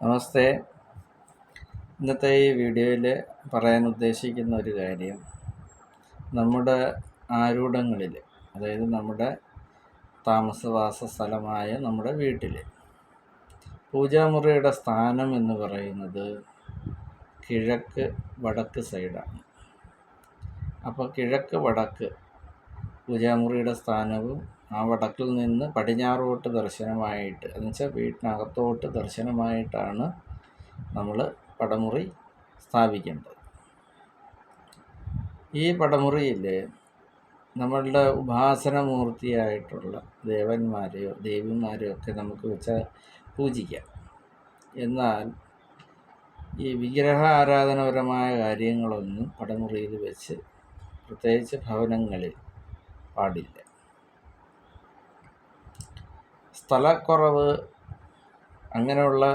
നമസ്തേ. ഇന്നത്തെ ഈ വീഡിയോയിൽ പറയാൻ ഉദ്ദേശിക്കുന്ന ഒരു കാര്യം, നമ്മുടെ ആരൂഢങ്ങളിൽ, അതായത് നമ്മുടെ താമസവാസ സ്ഥലമായ നമ്മുടെ വീട്ടിൽ പൂജാമുറിയുടെ സ്ഥാനം എന്ന് പറയുന്നത് കിഴക്ക് വടക്ക് സൈഡാണ്. അപ്പോൾ കിഴക്ക് വടക്ക് പൂജാമുറിയുടെ സ്ഥാനവും ആ വടക്കിൽ നിന്ന് പടിഞ്ഞാറോട്ട് ദർശനമായിട്ട്, എന്നുവെച്ചാൽ വീട്ടിനകത്തോട്ട് ദർശനമായിട്ടാണ് നമ്മൾ പടമുറി സ്ഥാപിക്കേണ്ടത്. ഈ പടമുറിയിൽ നമ്മളുടെ ഉപാസനമൂർത്തിയായിട്ടുള്ള ദേവന്മാരെയോ ദേവിമാരെയോ ഒക്കെ നമുക്ക് വെച്ചാൽ പൂജിക്കാം. എന്നാൽ ഈ വിഗ്രഹ ആരാധനപരമായ കാര്യങ്ങളൊന്നും പടമുറിയിൽ വെച്ച്, പ്രത്യേകിച്ച് ഭവനങ്ങളിൽ, പാടില്ല. സ്ഥലക്കുറവ്, അങ്ങനെയുള്ള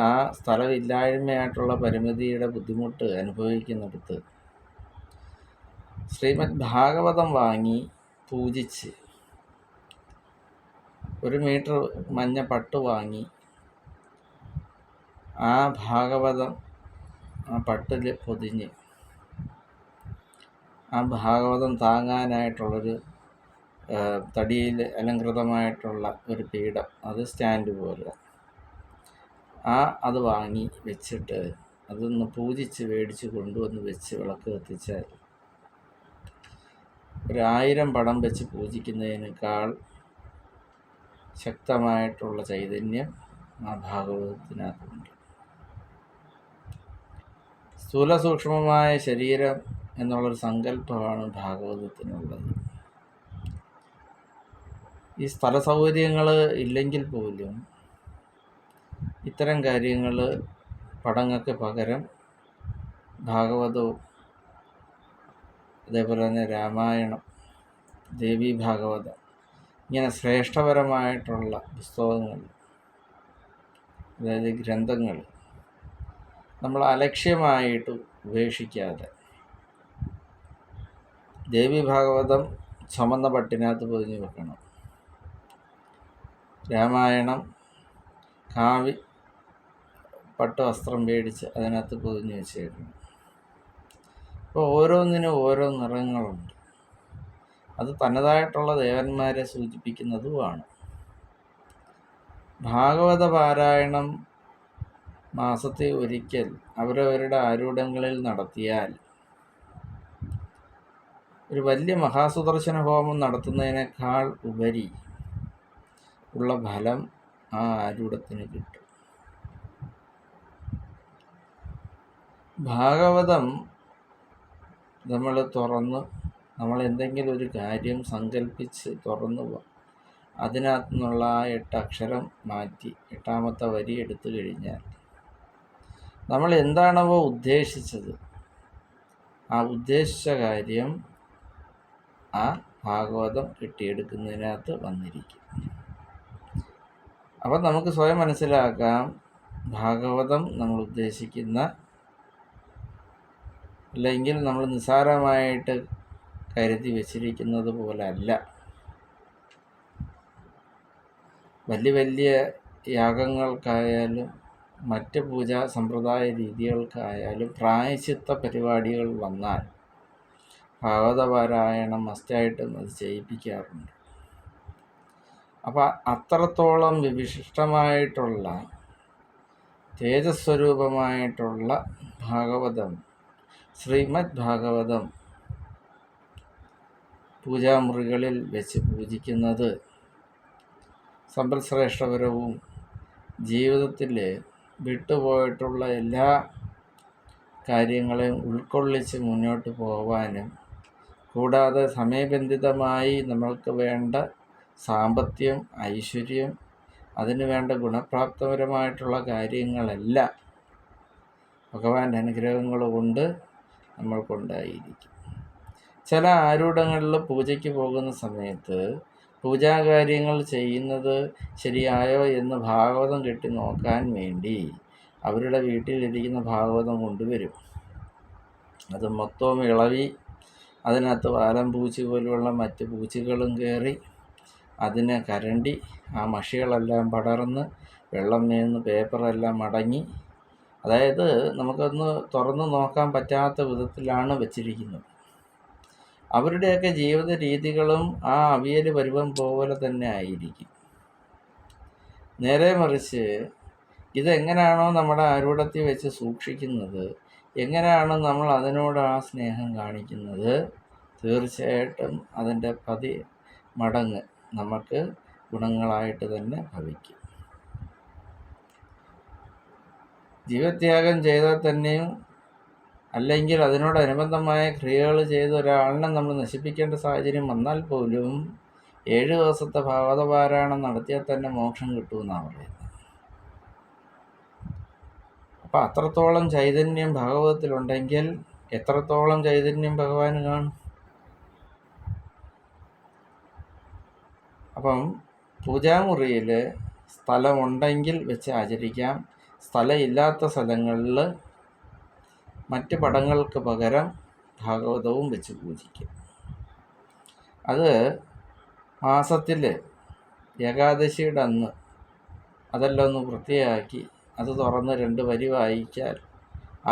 ആ സ്ഥലമില്ലായ്മയായിട്ടുള്ള പരിമിതിയുടെ ബുദ്ധിമുട്ട് അനുഭവിക്കുന്നിടത്ത് ശ്രീമദ് ഭാഗവതം വാങ്ങി പൂജിച്ച്, 1 മീറ്റർ മഞ്ഞ പട്ട് വാങ്ങി ആ ഭാഗവതം ആ പട്ടിൽ പൊതിഞ്ഞ്, ആ ഭാഗവതം താങ്ങാനായിട്ടുള്ളൊരു തടിയിൽ അലങ്കൃതമായിട്ടുള്ള ഒരു പീഠം, അത് സ്റ്റാൻഡ് പോലെ, അത് വാങ്ങി വെച്ചിട്ട് അതൊന്ന് പൂജിച്ച് മേടിച്ച് കൊണ്ടുവന്ന് വെച്ച് വിളക്ക് കത്തിച്ചാൽ 1000 പടം വെച്ച് പൂജിക്കുന്നതിനേക്കാൾ ശക്തമായിട്ടുള്ള ചൈതന്യം ആ ഭാഗവതത്തിനകത്തുണ്ട്. സ്ഥൂല സൂക്ഷ്മമായ ശരീരം എന്നുള്ളൊരു സങ്കല്പമാണ് ഭാഗവതത്തിനുള്ളത്. ഈ സ്ഥല സൗകര്യങ്ങൾ ഇല്ലെങ്കിൽ പോലും ഇത്തരം കാര്യങ്ങൾ പടങ്ങൾക്ക് പകരം ഭാഗവതവും, അതേപോലെ തന്നെ രാമായണം, ദേവി ഭാഗവതം, ഇങ്ങനെ ശ്രേഷ്ഠപരമായിട്ടുള്ള പുസ്തകങ്ങൾ, അതായത് ഗ്രന്ഥങ്ങൾ നമ്മൾ അലക്ഷ്യമായിട്ട് ഉപേക്ഷിക്കാതെ, ദേവി ഭാഗവതം ചുമന്ന പട്ടിനകത്ത് പൊതിഞ്ഞ് വെക്കണം. രാമായണം കാവി പട്ട് വസ്ത്രം മേടിച്ച് അതിനകത്ത് പൊതിഞ്ഞ് വെച്ചേക്കണം. അപ്പോൾ ഓരോന്നിനും ഓരോ നിറങ്ങളുണ്ട്. അത് തനതായിട്ടുള്ള ദേവന്മാരെ സൂചിപ്പിക്കുന്നതുമാണ്. ഭാഗവത പാരായണം മാസത്തിൽ ഒരിക്കൽ അവരവരുടെ ആരൂഢങ്ങളിൽ നടത്തിയാൽ ഒരു വലിയ മഹാസുദർശന ഹോമം നടത്തുന്നതിനേക്കാൾ ഉപരി ഉള്ള ഫലം ആ ആരൂഢത്തിന് കിട്ടും. ഭാഗവതം നമ്മൾ തുറന്ന്, നമ്മൾ എന്തെങ്കിലും ഒരു കാര്യം സങ്കല്പിച്ച് തുറന്നു അതിനകത്തു നിന്നുള്ള ആ 8 അക്ഷരം മാറ്റി 8ാമത്തെ വരി എടുത്തു കഴിഞ്ഞാൽ നമ്മൾ എന്താണോ ഉദ്ദേശിച്ചത്, ആ ഉദ്ദേശിച്ച കാര്യം ആ ഭാഗവതം കിട്ടിയെടുക്കുന്നതിനകത്ത് വന്നിരിക്കും. അപ്പം നമുക്ക് സ്വയം മനസ്സിലാക്കാം, ഭാഗവതം നമ്മൾ ഉദ്ദേശിക്കുന്ന, അല്ലെങ്കിൽ നമ്മൾ നിസ്സാരമായിട്ട് കരുതി വച്ചിരിക്കുന്നത് പോലെ അല്ല. വലിയ വലിയ യാഗങ്ങൾക്കായാലും മറ്റ് പൂജാ സമ്പ്രദായ രീതികൾക്കായാലും പ്രായശ്ചിത്ത പരിപാടികൾ വന്നാൽ ഭാഗവതപാരായണം മസ്റ്റായിട്ടും അത് ചെയ്യിപ്പിക്കാറുണ്ട്. അപ്പോൾ അത്രത്തോളം വിശിഷ്ടമായിട്ടുള്ള തേജസ്വരൂപമായിട്ടുള്ള ഭാഗവതം, ശ്രീമദ് ഭാഗവതം പൂജാമുറികളിൽ വെച്ച് പൂജിക്കുന്നത് സമ്പൽശ്രേഷ്ഠപരവും ജീവിതത്തിൽ വിട്ടുപോയിട്ടുള്ള എല്ലാ കാര്യങ്ങളെയും ഉൾക്കൊള്ളിച്ച് മുന്നോട്ട് പോകാനും, കൂടാതെ സമയബന്ധിതമായി നമ്മൾക്ക് വേണ്ട സാമ്പത്തികം, ഐശ്വര്യം, അതിനു വേണ്ട ഗുണപ്രാപ്തപരമായിട്ടുള്ള കാര്യങ്ങളെല്ലാം ഭഗവാന്റെ അനുഗ്രഹങ്ങൾ കൊണ്ട് നമ്മൾക്കുണ്ടായിരിക്കും. ചില ആരൂഢങ്ങളിൽ പൂജയ്ക്ക് പോകുന്ന സമയത്ത് പൂജാകാര്യങ്ങൾ ചെയ്യുന്നത് ശരിയായോ എന്ന് ഭാഗവതം കെട്ടി നോക്കാൻ വേണ്ടി അവരുടെ വീട്ടിലിരിക്കുന്ന ഭാഗവതം കൊണ്ടുവരും. അത് മൊത്തവും ഇളവി അതിനകത്ത് വാലം പൂച്ചി പോലുള്ള മറ്റ് പൂച്ചികളും കയറി അതിനെ കരണ്ടി ആ മഷികളെല്ലാം പടർന്ന് വെള്ളം വീണ് പേപ്പറെല്ലാം മടങ്ങി, അതായത് നമുക്കൊന്ന് തുറന്നു നോക്കാൻ പറ്റാത്ത വിധത്തിലാണ് വെച്ചിരിക്കുന്നത്. അവരുടെയൊക്കെ ജീവിത രീതികളും ആ അവിയൽ പരുവം പോലെ തന്നെ ആയിരിക്കും. നേരെ മറിച്ച് ഇതെങ്ങനെയാണോ നമ്മുടെ ആരൂഢത്തിൽ വെച്ച് സൂക്ഷിക്കുന്നത്, എങ്ങനെയാണോ നമ്മൾ അതിനോട് ആ സ്നേഹം കാണിക്കുന്നത്, തീർച്ചയായിട്ടും അതിൻ്റെ മടങ്ങ് നമുക്ക് ഗുണങ്ങളായിട്ട് തന്നെ ഭവിക്കും. ജീവത്യാഗം ചെയ്താൽ തന്നെയും അല്ലെങ്കിൽ അതിനോടനുബന്ധമായ ക്രിയകൾ ചെയ്ത് ഒരാളിനെ നമ്മൾ നശിപ്പിക്കേണ്ട സാഹചര്യം വന്നാൽ പോലും 7 ദിവസത്തെ ഭാഗവത പാരായണം നടത്തിയാൽ തന്നെ മോക്ഷം കിട്ടുമെന്നാണ് പറയുന്നത്. അപ്പം അത്രത്തോളം ചൈതന്യം ഭാഗവതത്തിലുണ്ടെങ്കിൽ എത്രത്തോളം ചൈതന്യം ഭഗവാന് കാണും? അപ്പം പൂജാമുറിയിൽ സ്ഥലമുണ്ടെങ്കിൽ വെച്ച് ആചരിക്കാം. സ്ഥലമില്ലാത്ത സ്ഥലങ്ങളിൽ മറ്റ് പടങ്ങൾക്ക് പകരം ഭാഗവതവും വെച്ച് പൂജിക്കും. അത് മാസത്തിൽ ഏകാദശിയുടെ അന്ന് അതെല്ലാം ഒന്ന് വൃത്തിയാക്കി അത് തുറന്ന് 2 വരി വായിച്ചാൽ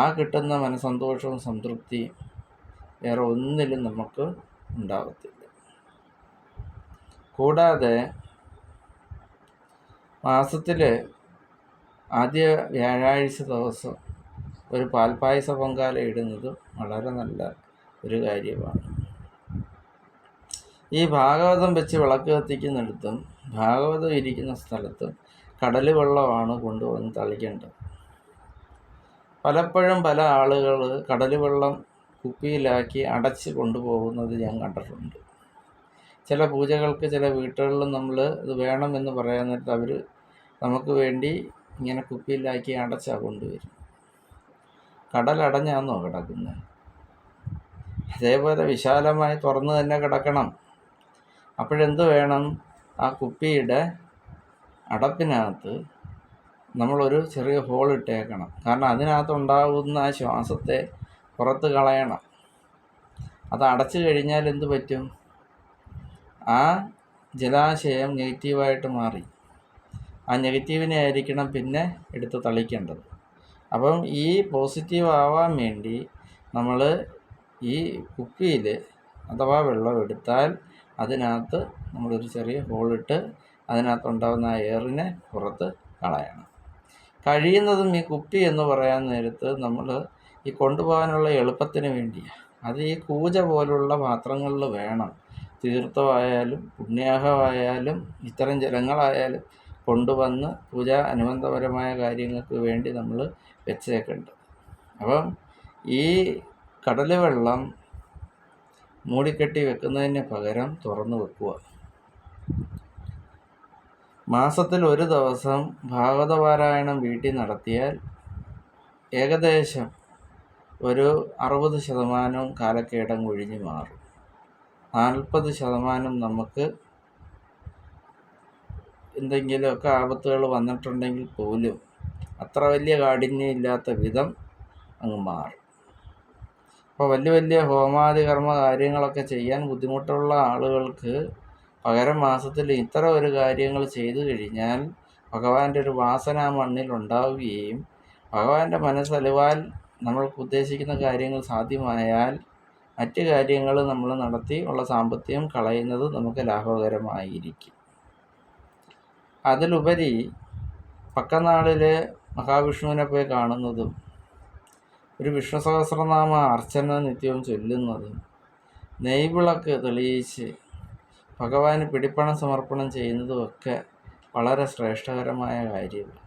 ആ കിട്ടുന്ന മനസ്സന്തോഷവും സംതൃപ്തിയും വേറെ ഒന്നിലും നമുക്ക് ഉണ്ടാകത്തില്ല. കൂടാതെ മാസത്തിൽ ആദ്യ വ്യാഴാഴ്ച ദിവസം ഒരു പാൽപ്പായസ പൊങ്കാല ഇടുന്നത് വളരെ നല്ല ഒരു കാര്യമാണ്. ഈ ഭാഗവതം വെച്ച് വിളക്ക് കത്തിക്കുന്നിടത്തും ഭാഗവതം ഇരിക്കുന്ന സ്ഥലത്തും കടൽ വെള്ളമാണ് കൊണ്ടുവന്ന് തളിക്കേണ്ടത്. പലപ്പോഴും പല ആളുകൾ കടൽ വെള്ളം കുപ്പിയിലാക്കി അടച്ച് കൊണ്ടുപോകുന്നത് ഞാൻ കണ്ടിട്ടുണ്ട്. ചില പൂജകൾക്ക് ചില വീട്ടുകളിലും നമ്മൾ ഇത് വേണമെന്ന് പറയാൻ നേരത്ത് അവർ നമുക്ക് വേണ്ടി ഇങ്ങനെ കുപ്പിയിലാക്കി അടച്ചാണ് കൊണ്ടുവരും. കടലടഞ്ഞാന്നോ കിടക്കുന്നത്? അതേപോലെ വിശാലമായി തുറന്ന് തന്നെ കിടക്കണം. അപ്പോഴെന്ത് വേണം? ആ കുപ്പിയുടെ അടപ്പിനകത്ത് നമ്മളൊരു ചെറിയ ഹോൾ ഇട്ടേക്കണം. കാരണം അതിനകത്തുണ്ടാകുന്ന ആ ശ്വാസത്തെ പുറത്ത് കളയണം. അത് അടച്ചു കഴിഞ്ഞാൽ എന്ത് പറ്റും? ആ ജലാശയം നെഗറ്റീവായിട്ട് മാറി. ആ നെഗറ്റീവിനെ ആയിരിക്കണം പിന്നെ എടുത്ത് തളിക്കേണ്ടത്. അപ്പം ഈ പോസിറ്റീവ് ആവാൻ വേണ്ടി നമ്മൾ ഈ കുപ്പിയിൽ അഥവാ വെള്ളം എടുത്താൽ അതിനകത്ത് നമ്മളൊരു ചെറിയ ഹോളിട്ട് അതിനകത്തുണ്ടാകുന്ന ആ എയറിനെ പുറത്ത് കളയണം. കഴിയുന്നതും ഈ കുപ്പി എന്ന് പറയാൻ നേരത്ത് നമ്മൾ ഈ കൊണ്ടുപോകാനുള്ള എളുപ്പത്തിന് വേണ്ടിയാണ്. അത് ഈ കൂജ പോലുള്ള പാത്രങ്ങളിൽ വേണം. തീർത്ഥമായാലും പുണ്യാഹമായാലും ഇത്തരം ജലങ്ങളായാലും കൊണ്ടുവന്ന് പൂജ അനുബന്ധപരമായ കാര്യങ്ങൾക്ക് വേണ്ടി നമ്മൾ വെച്ചേക്കേണ്ടത്. അപ്പം ഈ കടൽ വെള്ളം മൂടിക്കെട്ടി വെക്കുന്നതിന് പകരം തുറന്നു വെക്കുക. മാസത്തിൽ ഒരു ദിവസം ഭാഗവത പാരായണം വീട്ടിൽ നടത്തിയാൽ ഏകദേശം ഒരു 60% കാലക്കേടം ഒഴിഞ്ഞു മാറും. 40% നമുക്ക് എന്തെങ്കിലുമൊക്കെ ആപത്തുകൾ വന്നിട്ടുണ്ടെങ്കിൽ പോലും അത്ര വലിയ കാഠിന്യം ഇല്ലാത്ത വിധം അങ്ങ് മാറും. അപ്പോൾ വലിയ വലിയ ഹോമാദി കർമ്മ കാര്യങ്ങളൊക്കെ ചെയ്യാൻ ബുദ്ധിമുട്ടുള്ള ആളുകൾക്ക് പകരം മാസത്തിൽ ഇത്തരം ഒരു കാര്യങ്ങൾ ചെയ്തു കഴിഞ്ഞാൽ ഭഗവാന്റെ ഒരു വാസന മണ്ണിൽ ഉണ്ടാവുകയും ഭഗവാന്റെ മനസ്സലിവാൽ നമ്മൾക്ക് ഉദ്ദേശിക്കുന്ന കാര്യങ്ങൾ സാധ്യമായാൽ മറ്റ് കാര്യങ്ങൾ നമ്മൾ നടത്തി ഉള്ള സാമ്പത്തികം കളയുന്നത് നമുക്ക് ലാഭകരമായിരിക്കും. അതിലുപരി പക്കനാളിലെ മഹാവിഷ്ണുവിനെ പോയി കാണുന്നതും ഒരു വിഷ്ണു സഹസ്രനാമ അർച്ചന നിത്യവും ചൊല്ലുന്നതും നെയ്വിളക്ക് തെളിയിച്ച് ഭഗവാന് പിടിപ്പണം സമർപ്പണം ചെയ്യുന്നതുമൊക്കെ വളരെ ശ്രേഷ്ഠകരമായ കാര്യമാണ്.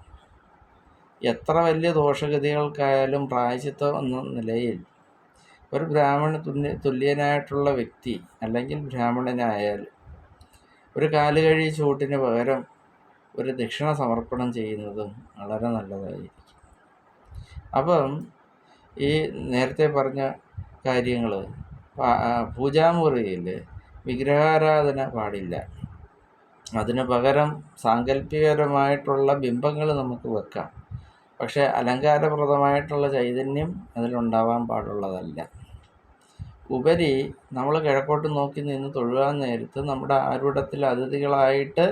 എത്ര വലിയ ദോഷഗതികൾക്കായാലും പ്രായശ്ചിത്തം എന്ന നിലയിൽ ഒരു തുല്യനായിട്ടുള്ള വ്യക്തി അല്ലെങ്കിൽ ബ്രാഹ്മണനായാലും ഒരു കാലുകഴി ചൂട്ടിന് പകരം ഒരു ദക്ഷിണ സമർപ്പണം ചെയ്യുന്നതും വളരെ നല്ലതായിരിക്കും. അപ്പം ഈ നേരത്തെ പറഞ്ഞ കാര്യങ്ങൾ പൂജാമുറിയിൽ വിഗ്രഹാരാധന പാടില്ല. അതിന് പകരം സാങ്കല്പികപരമായിട്ടുള്ള ബിംബങ്ങൾ നമുക്ക് വെക്കാം. പക്ഷേ അലങ്കാരപ്രദമായിട്ടുള്ള ചൈതന്യം അതിലുണ്ടാവാൻ പാടുള്ളതല്ല. ഉപരി നമ്മൾ കിഴക്കോട്ട് നോക്കി നിന്ന് തൊഴുവാൻ നേരത്ത് നമ്മുടെ ആരൂഢത്തിൽ അതിഥികളായിട്ട്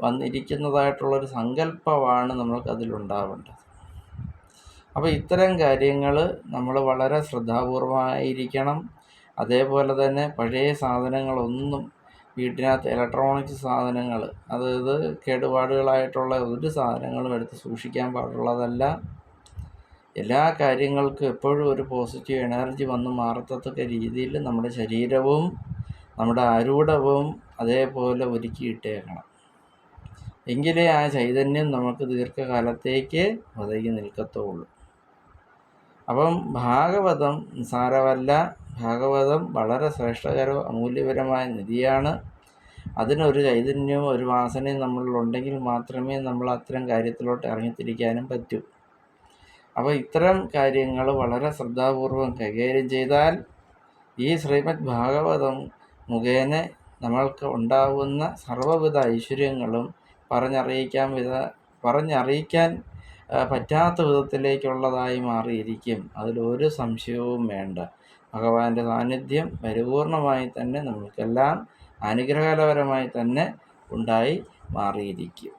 വന്നിരിക്കുന്നതായിട്ടുള്ളൊരു സങ്കല്പമാണ് നമ്മൾക്കതിലുണ്ടാവേണ്ടത്. അപ്പോൾ ഇത്തരം കാര്യങ്ങൾ നമ്മൾ വളരെ ശ്രദ്ധാപൂർവമായിരിക്കണം. അതേപോലെ തന്നെ പഴയ സാധനങ്ങളൊന്നും വീട്ടിനകത്ത് ഇലക്ട്രോണിക്സ് സാധനങ്ങൾ, അതായത് കേടുപാടുകളായിട്ടുള്ള ഒരു സാധനങ്ങളും എടുത്ത് സൂക്ഷിക്കാൻ പാടുള്ളതല്ല. എല്ലാ കാര്യങ്ങൾക്കും എപ്പോഴും ഒരു പോസിറ്റീവ് എനർജി വന്ന് മാറത്തക്ക രീതിയിൽ നമ്മുടെ ശരീരവും നമ്മുടെ ആരൂഢവും അതേപോലെ ഒരുക്കിയിട്ടേക്കണം. എങ്കിലേ ആ ചൈതന്യം നമുക്ക് ദീർഘകാലത്തേക്ക് ഒതുങ്ങി നിൽക്കത്തുള്ളൂ. അപ്പം ഭാഗവതം നിസ്സാരമല്ല. ഭാഗവതം വളരെ ശ്രേഷ്ഠകരവും അമൂല്യപരമായ നിധിയാണ്. അതിനൊരു ചൈതന്യവും ഒരു വാസനയും നമ്മളിലുണ്ടെങ്കിൽ മാത്രമേ നമ്മൾ അത്തരം കാര്യത്തിലോട്ട് ഇറങ്ങിത്തിരിക്കാനും പറ്റൂ. അപ്പോൾ ഇത്തരം കാര്യങ്ങൾ വളരെ ശ്രദ്ധാപൂർവം കൈകാര്യം ചെയ്താൽ ഈ ശ്രീമദ് ഭാഗവതം മുഖേന നമ്മൾക്ക് ഉണ്ടാവുന്ന സർവ്വവിധ ഐശ്വര്യങ്ങളും പറഞ്ഞറിയിക്കാൻ പറ്റാത്ത വിധത്തിലേക്കുള്ളതായി മാറിയിരിക്കും. അതിലൊരു സംശയവും വേണ്ട. ഭഗവാന്റെ സാന്നിധ്യം പരിപൂർണമായി തന്നെ നമുക്കെല്ലാം അനുഗ്രഹകരമായി തന്നെ ഉണ്ടായി മാറിയിരിക്കും.